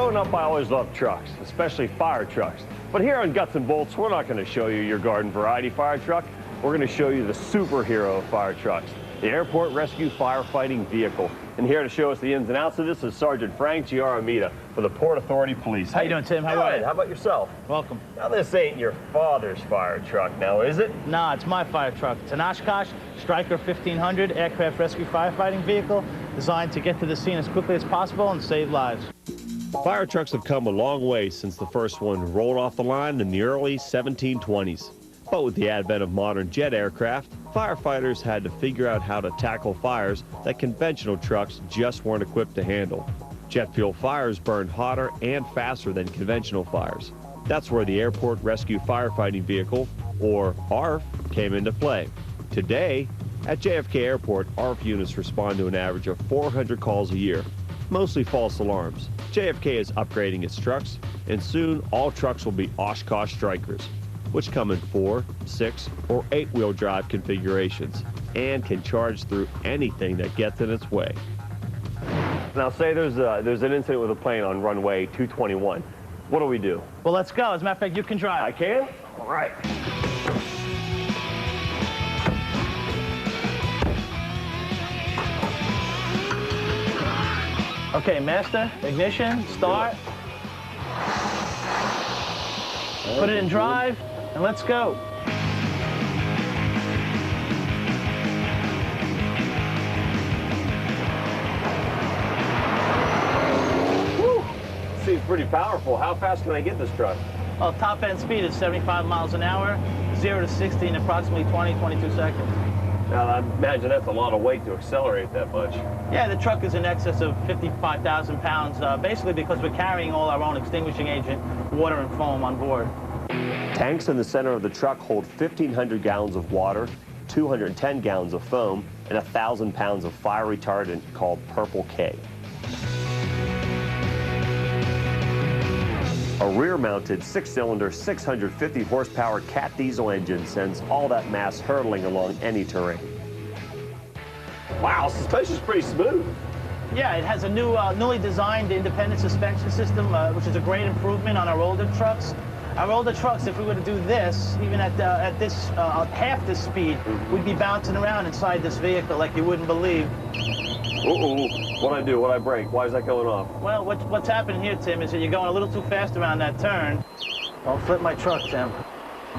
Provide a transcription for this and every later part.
Growing up, I always loved trucks, especially fire trucks. But here on Guts and Bolts, we're not going to show you your garden variety fire truck. We're going to show you the superhero of fire trucks, the Airport Rescue Firefighting Vehicle. And here to show us the ins and outs of this is Sergeant Frank Giaramita for the Port Authority Police. How you doing, Tim? How are you? How about yourself? Welcome. Now, this ain't your father's fire truck now, is it? Nah, it's my fire truck. It's an Oshkosh Stryker 1500 aircraft rescue firefighting vehicle designed to get to the scene as quickly as possible and save lives. Fire trucks have come a long way since the first one rolled off the line in the early 1720s. But with the advent of modern jet aircraft, firefighters had to figure out how to tackle fires that conventional trucks just weren't equipped to handle. Jet fuel fires burned hotter and faster than conventional fires. That's where the Airport Rescue Firefighting Vehicle, or ARFF, came into play. Today, at JFK Airport, ARFF units respond to an average of 400 calls a year, mostly false alarms. JFK is upgrading its trucks, and soon all trucks will be Oshkosh Strykers, which come in 4, 6, or 8-wheel drive configurations and can charge through anything that gets in its way. Now, say there's an incident with a plane on runway 221. What do we do? Well, let's go. As a matter of fact, you can drive. I can? All right. Okay, master, ignition, start. Put it in drive, and let's go. Woo! Seems pretty powerful. How fast can I get this truck? Well, top end speed is 75 miles an hour, 0 to 60 in approximately 22 seconds. Now, I imagine that's a lot of weight to accelerate that much. Yeah, the truck is in excess of 55,000 pounds, basically because we're carrying all our own extinguishing agent, water and foam on board. Tanks in the center of the truck hold 1,500 gallons of water, 210 gallons of foam, and 1,000 pounds of fire retardant called Purple K. A rear-mounted 6-cylinder, 650 horsepower Cat diesel engine sends all that mass hurtling along any terrain. Wow, suspension's pretty smooth. Yeah, it has a newly designed independent suspension system, which is a great improvement on our older trucks. Our older trucks, if we were to do this, even at half this speed, we'd be bouncing around inside this vehicle like you wouldn't believe. Uh-oh, what'd I do? What'd I break? Why is that going off? Well, what's happening here, Tim, is that you're going a little too fast around that turn. I'll flip my truck, Tim.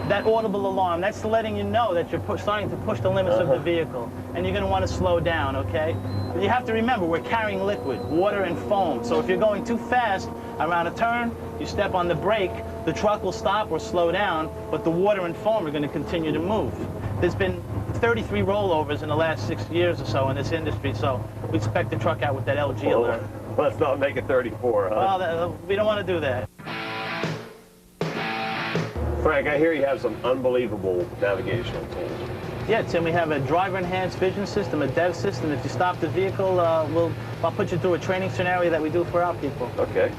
That audible alarm, that's letting you know that you're starting to push the limits of the vehicle, and you're going to want to slow down, okay? You have to remember, we're carrying liquid, water and foam, so if you're going too fast around a turn, you step on the brake, the truck will stop or slow down, but the water and foam are going to continue to move. There's been 33 rollovers in the last 6 years or so in this industry, so we expect the truck out with that LG alert. Let's not make it 34, huh? Well, we don't want to do that. Frank, I hear you have some unbelievable navigational tools. Yeah, Tim, we have a driver-enhanced vision system, a DEV system. If you stop the vehicle, I'll put you through a training scenario that we do for our people. Okay.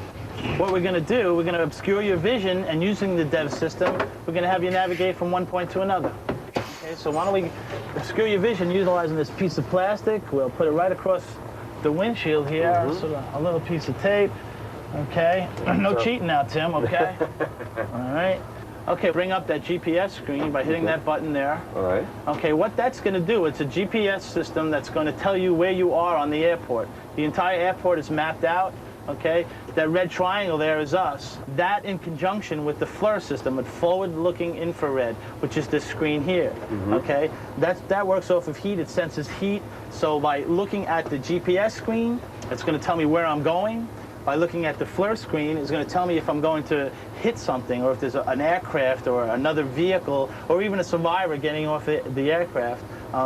What we're going to do, we're going to obscure your vision, and using the DEV system, we're going to have you navigate from one point to another. Okay, so why don't we obscure your vision utilizing this piece of plastic. We'll put it right across the windshield here, sort of a little piece of tape. Okay, no cheating now, Tim, okay? All right. Okay, bring up that GPS screen by hitting that button there. All right. Okay, what that's going to do, it's a GPS system that's going to tell you where you are on the airport. The entire airport is mapped out, okay? That red triangle there is us. That in conjunction with the FLIR system, with forward-looking infrared, which is this screen here, okay? That works off of heat, it senses heat. So by looking at the GPS screen, it's going to tell me where I'm going. By looking at the FLIR screen, it's going to tell me if I'm going to hit something, or if there's an aircraft or another vehicle, or even a survivor getting off the aircraft,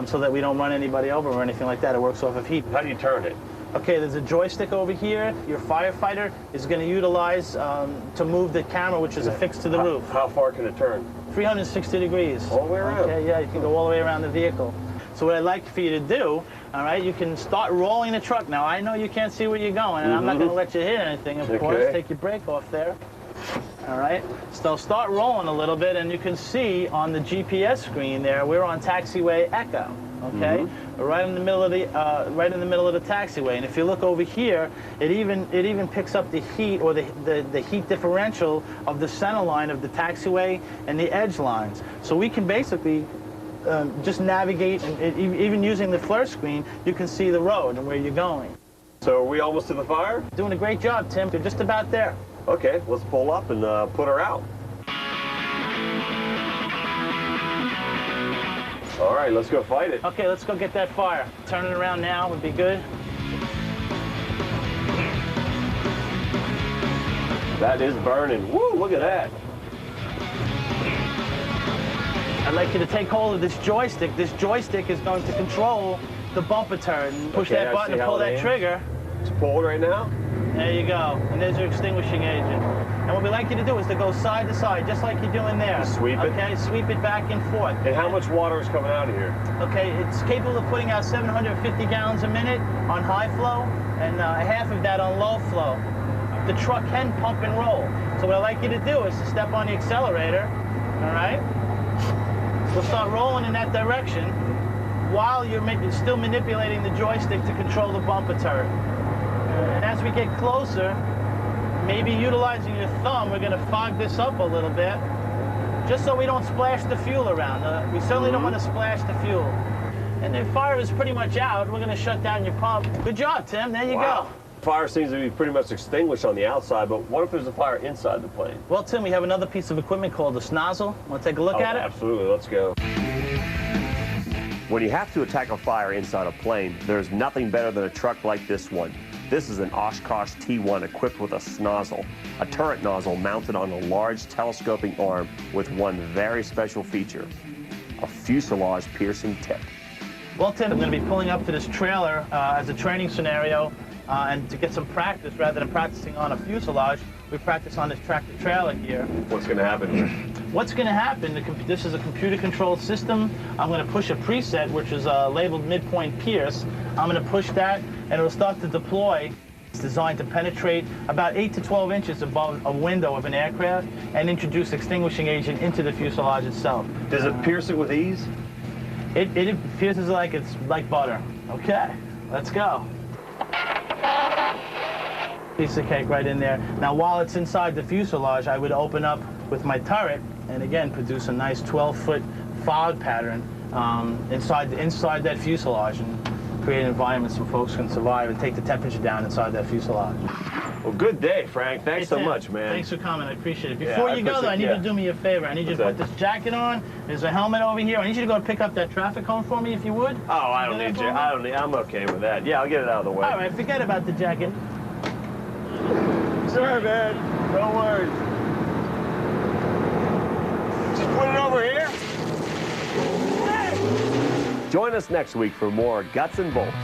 so that we don't run anybody over or anything like that. It works off of heat. How do you turn it? Okay, there's a joystick over here. Your firefighter is going to utilize to move the camera, which is affixed to the roof. How far can it turn? 360 degrees. All the way around? Okay, yeah, you can go all the way around the vehicle. So what I'd like for you to do, all right, you can start rolling the truck. Now, I know you can't see where you're going, and I'm not going to let you hit anything, of course. Take your brake off there. All right, so start rolling a little bit, and you can see on the GPS screen there, we're on taxiway Echo. okay, right in the middle of the taxiway. And if you look over here, it even picks up the heat, or the heat differential of the center line of the taxiway and the edge lines. So we can basically just navigate, and even using the FLIR screen, you can see the road and where you're going. So are we almost to the fire? Doing a great job, Tim. You're just about there. Okay, let's pull up and put her out. All right, let's go fight it. Okay, let's go get that fire. Turn it around now would be good. That is burning. Woo, look at that. I'd like you to take hold of this joystick. This joystick is going to control the bumper turn. Push that button and pull that trigger. It's pulled right now. There you go. And there's your extinguishing agent. And what we like you to do is to go side to side, just like you're doing there. Just sweep it? Okay, sweep it back and forth. And how much water is coming out of here? Okay, it's capable of putting out 750 gallons a minute on high flow, and half of that on low flow. The truck can pump and roll. So what I'd like you to do is to step on the accelerator, all right? We'll start rolling in that direction while you're still manipulating the joystick to control the bumper turret. And as we get closer, maybe utilizing your thumb, we're going to fog this up a little bit, just so we don't splash the fuel around. We certainly don't want to splash the fuel. And the fire is pretty much out. We're going to shut down your pump. Good job, Tim. There you go. Fire seems to be pretty much extinguished on the outside, but what if there's a fire inside the plane? Well, Tim, we have another piece of equipment called the snozzle. Want to take a look at it? Absolutely. Let's go. When you have to attack a fire inside a plane, there's nothing better than a truck like this one. This is an Oshkosh T1 equipped with a snozzle, a turret nozzle mounted on a large telescoping arm with one very special feature, a fuselage piercing tip. Well, Tim, I'm going to be pulling up to this trailer as a training scenario, and to get some practice, rather than practicing on a fuselage, we practice on this tractor trailer here. What's going to happen? What's going to happen, this is a computer-controlled system. I'm going to push a preset, which is labeled midpoint pierce. I'm going to push that, and it'll start to deploy. It's designed to penetrate about 8 to 12 inches above a window of an aircraft and introduce extinguishing agent into the fuselage itself. Does it pierce it with ease? It pierces like it's like butter. Okay, let's go. Piece of cake right in there. Now, while it's inside the fuselage, I would open up with my turret and again produce a nice 12-foot fog pattern inside that fuselage and create an environment so folks can survive and take the temperature down inside that fuselage. Well, good day, Frank. Thanks so much, man. Thanks for coming. I appreciate it. Before you go, though, I need you to do me a favor. I need you to put this jacket on. There's a helmet over here. I need you to go pick up that traffic cone for me, if you would. Oh, I don't need you. I'm okay with that. Yeah, I'll get it out of the way. All right, forget about the jacket. Sure, man. No worries. Just put it over here. Join us next week for more Guts and Bolts.